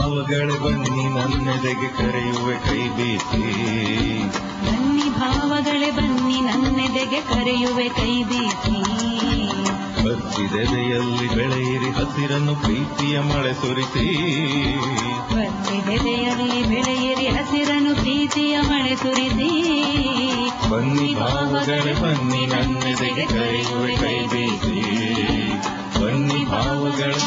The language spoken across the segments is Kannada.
ಭಾವಗಳೇ ಬನ್ನಿ ನನ್ನೆದೆಗೆ ಕರೆಯುವೆ ಕೈ ಬೀಸಿ. ಬನ್ನಿ ಭಾವಗಳೇ ಬನ್ನಿ ನನ್ನೆದೆಗೆ ಕರೆಯುವೆ ಕೈ ಬೀಸಿ. ಬತ್ತಿದೆದೆಯಲ್ಲಿ ಬೆಳೆಯಿರಿ ಹಸಿರನ್ನು ಪ್ರೀತಿಯ ಮಳೆ ಸುರಿಸಿ. ಬತ್ತಿದೆದೆಯಲ್ಲಿ ಬೆಳೆಯಿರಿ ಹಸಿರನ್ನು ಪ್ರೀತಿಯ ಮಳೆ ಸುರಿಸಿ. ಬನ್ನಿ ಭಾವಗಳೇ ಬನ್ನಿ ನನ್ನೆದೆಗೆ ಕರೆಯುವೆ ಕೈ ಬೀಸಿ. ಬನ್ನಿ ಭಾವಗಳೇ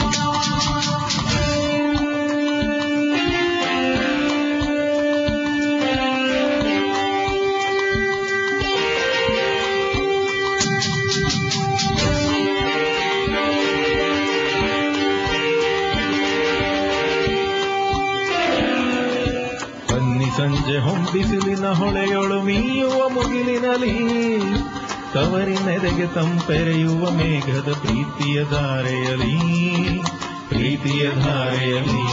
ಸಂಜೆ ಹೊಂಬಿಸಿಲಿನ ಹೊಳೆಯೊಳು ಮೀಯುವ ಮುಗಿಲಿನಲಿ ತವರಿನೆದೆಗೆ ತಂಪೆರೆಯುವ ಮೇಘದ ಪ್ರೀತಿಯ ಧಾರೆಯಲಿ. ಪ್ರೀತಿಯ ಧಾರೆಯಲಿ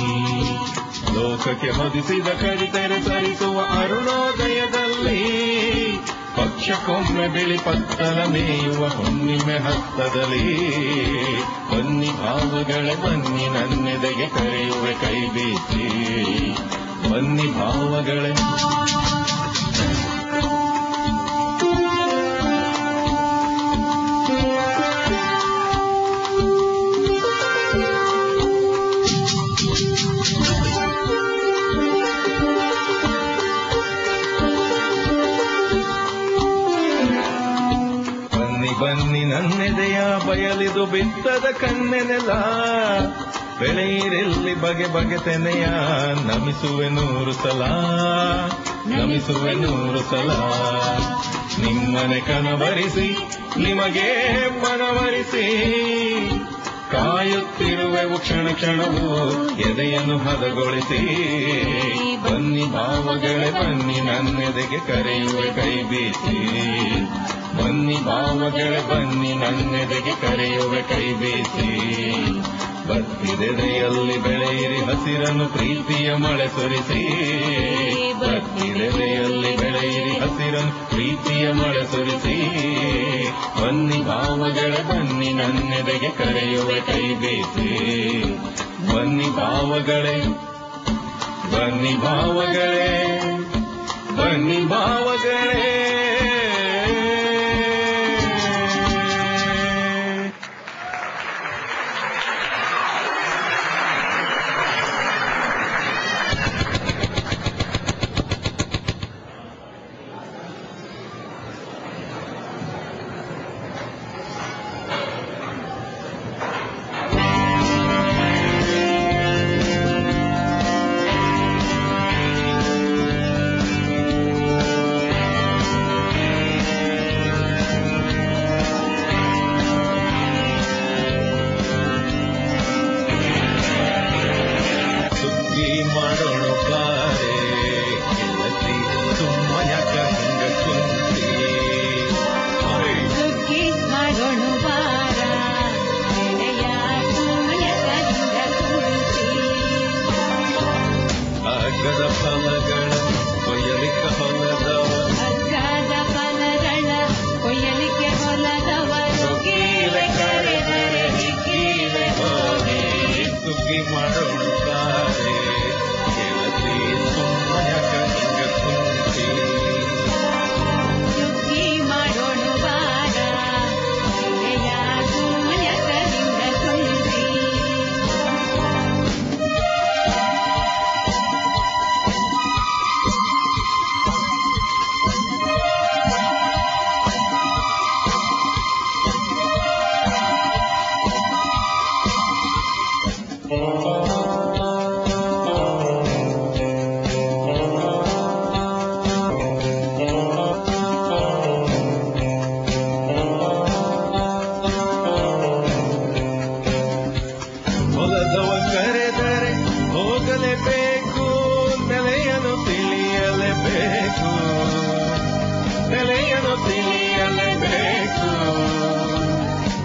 ಲೋಕಕ್ಕೆ ಹೊದಿಸಿದ ಕಡಿತೆರೆ ಸರಿಸುವ ಅರುಣೋದಯದಲ್ಲಿ ಪಕ್ಷಕ್ಕೊಮ್ಮೆ ಬಿಳಿ ಪತ್ತಲ ಮೇಯುವ ಹುಣ್ಣಿಮೆ ಹಸ್ತದಲ್ಲಿ. ಬನ್ನಿ ಭಾವಗಳೇ ಬನ್ನಿ ನನ್ನೆದೆಗೆ ಕರೆಯುವೆ ಕೈ ಬೀಸಿ. ಬನ್ನಿ ಭಾವಗಳೇ ಬನ್ನಿ ನನ್ನೆದೆಯ ಬಯಲಿದು ಬಿತ್ತದ ಕಣ್ಣೆನೆಲ್ಲ ಬೆಳೆಯಿರೆಲ್ಲಿ ಬಗೆ ಬಗೆ ತೆನೆಯ ನಮಿಸುವೆ 100 ಸಲ. ನಮಿಸುವೆ 100 ಸಲ. ನಿಮ್ಮನೆ ಕನವರಿಸಿ ನಿಮಗೆ ಮನವರಿಸಿ ಕಾಯುತ್ತಿರುವೆವು ಕ್ಷಣ ಕ್ಷಣವೂ ಎದೆಯನ್ನು ಹದಗೊಳಿಸಿ. ಬನ್ನಿ ಭಾವಗಳೇ ಬನ್ನಿ ನನ್ನೆದೆಗೆ ಕರೆಯುವೆ ಕೈ ಬೀಸಿ. ಬನ್ನಿ ಭಾವಗಳೇ ಬನ್ನಿ ನನ್ನೆದೆಗೆ ಕರೆಯುವೆ ಕೈ ಬೀಸಿ. ಬತ್ತಿದೆದೆಯಲ್ಲಿ ಬೆಳೆಯಿರಿ ಹಸಿರನ್ನು ಪ್ರೀತಿಯ ಮಳೆ ಸುರಿಸಿ. ಬತ್ತಿದೆದೆಯಲ್ಲಿ ಬೆಳೆಯಿರಿ ಹಸಿರನ್ನು ಪ್ರೀತಿಯ ಮಳೆ ಸುರಿಸಿ. ಬನ್ನಿ ಭಾವಗಳೇ ಬನ್ನಿ ನನ್ನೆದೆಗೆ ಕರೆಯುವೆ ಕೈ ಬೀಸಿ. ಬನ್ನಿ ಭಾವಗಳೇ ಬನ್ನಿ ಭಾವಗಳೇ ಬನ್ನಿ ಭಾವಗಳೇ.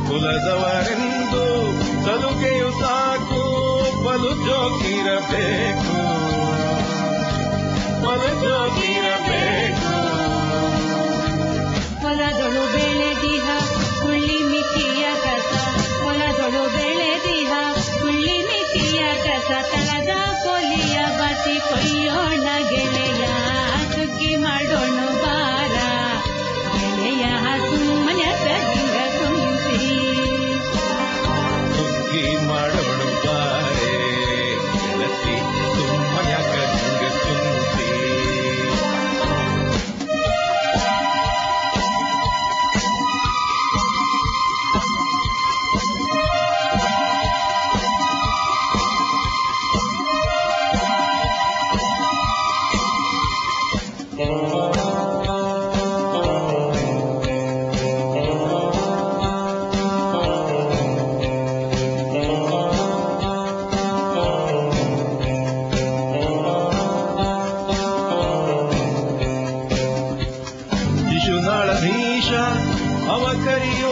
ಕುಲದವರೆಂದು ಸಲುಗೆಯು ಸಾಕು ಬಲು ಜೋಗಿರಬೇಕು. ಬಲು ಜೋಗಿರಬೇಕು. ಹೊಲದೊಳು ಬೆಳೆದಿಹ ಹುಳ್ಳಿ ಮಿತಿಯ ಕಸ. ಹೊಲದೊಳು ಬೆಳೆದಿಹ ಹುಳ್ಳಿ ಮಿತಿಯ ಕಸ ತಳದ ಕೊಲಿ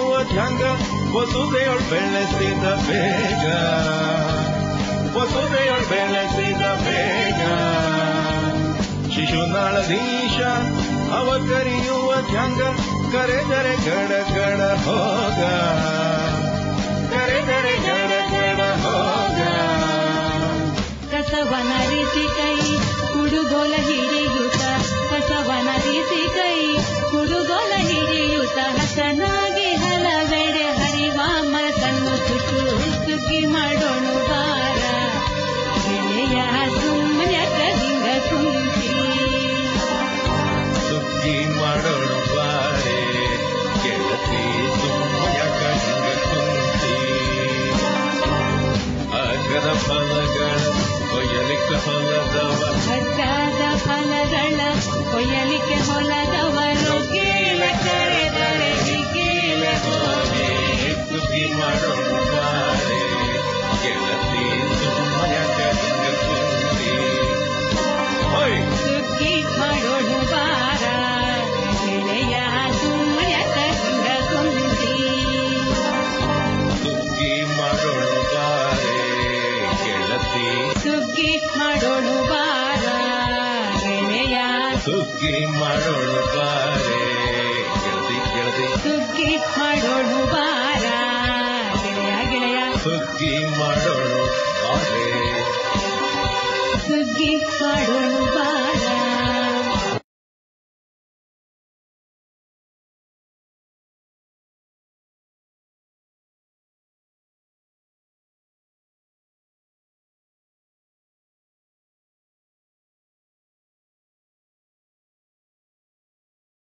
ಕರೆಯುವುದ್ಯಾಂಗ ವಸುದೆಯೊಳ್ ಬೆಳೆಸಿದ ಬೇಗ ವಸುದೆಯೊಳ್ ಬೆಳೆಸಿದ ಬೇಗ ಶಿಶುನಾಳದೀಶ ಅವ ಕರೆಯುವುದ್ಯಾಂಗ ಕರೆದರೆ ಗಡ ಗಡ ಹೋಗ ಕರೆದರೆ ಗಡ ಗಡ ಹೋಗ ಕಸವನ ರೀತಿ ಕೈ ಹುಡುಗೋಲ ಹಿಡಿಯುತ್ತ ಕಸವನ ರೀತಿ ಕೈ ಹುಡುಗೋಲ ಹಿಡಿಯುತ್ತ ಹಸನಾಗಿ ಹಲವೆಡೆ ಹರಿವ ಮನಸ್ಸನ್ನು ಸುಟ್ಟು ಸುಗ್ಗಿ ಮಾಡೋಣ ಬಾರ ಗೆಳೆಯ ಸುಮ್ಮನೆ ಕದಿಂಗ ಕುಂತಿ ಸುಗ್ಗಿ ಮಾಡೋಣ ಬಾರೆ ಗೆಳತಿ ಸುಮ್ಮನೆ ಕದಿಂಗ ಕುಂತಿ ಅಗ್ಗದ ಫಲಗಳ ಕೊಯ್ಯಲಿಕ್ಕೆ ಹೊಲದವ ಅಗ್ಗದ ಫಲಗಳ ಕೊಯ್ಯಲಿಕ್ಕೆ ಹೊಲದವರು ಕೀಳ ಕರೆದರೆ ಕೀಳ ಹೋದೆ ಸುಗ್ಗಿ ಮಾಡೋಣ ಬಾರೆ ಗೆಳತಿ ಸುಮ್ಮನೆ ಕದಿಂಗ ಕುಂತಿ ಸುಗ್ಗಿ ಮಾಡೋಣ ಬಾರ ಗೆಳೆಯ ಸುಮ್ಮನೆ ಕದಿಂಗ ಕುಂತಿ ಸುಗ್ಗಿ ಮಾಡೋಣ ಬಾರೆ ಗೆಳತಿ ಸುಗ್ಗಿ ಮಾಡೋಣ ಬಾರ ಗೆಳೆಯ ಸುಗ್ಗಿ ಮಾಡೋಣ ಬಾರೆ ಗೆಳತಿ ಗೆಳತಿ ಸುಗ್ಗಿ ಮಾಡೋಣ ಬಾರ ಗೆಳೆಯ ಗೆಳೆಯ ಸುಗ್ಗಿ ಮಾಡೋಣ ಬಾರೆ ಸುಗ್ಗಿ ಮಾಡೋಣ ಬಾರ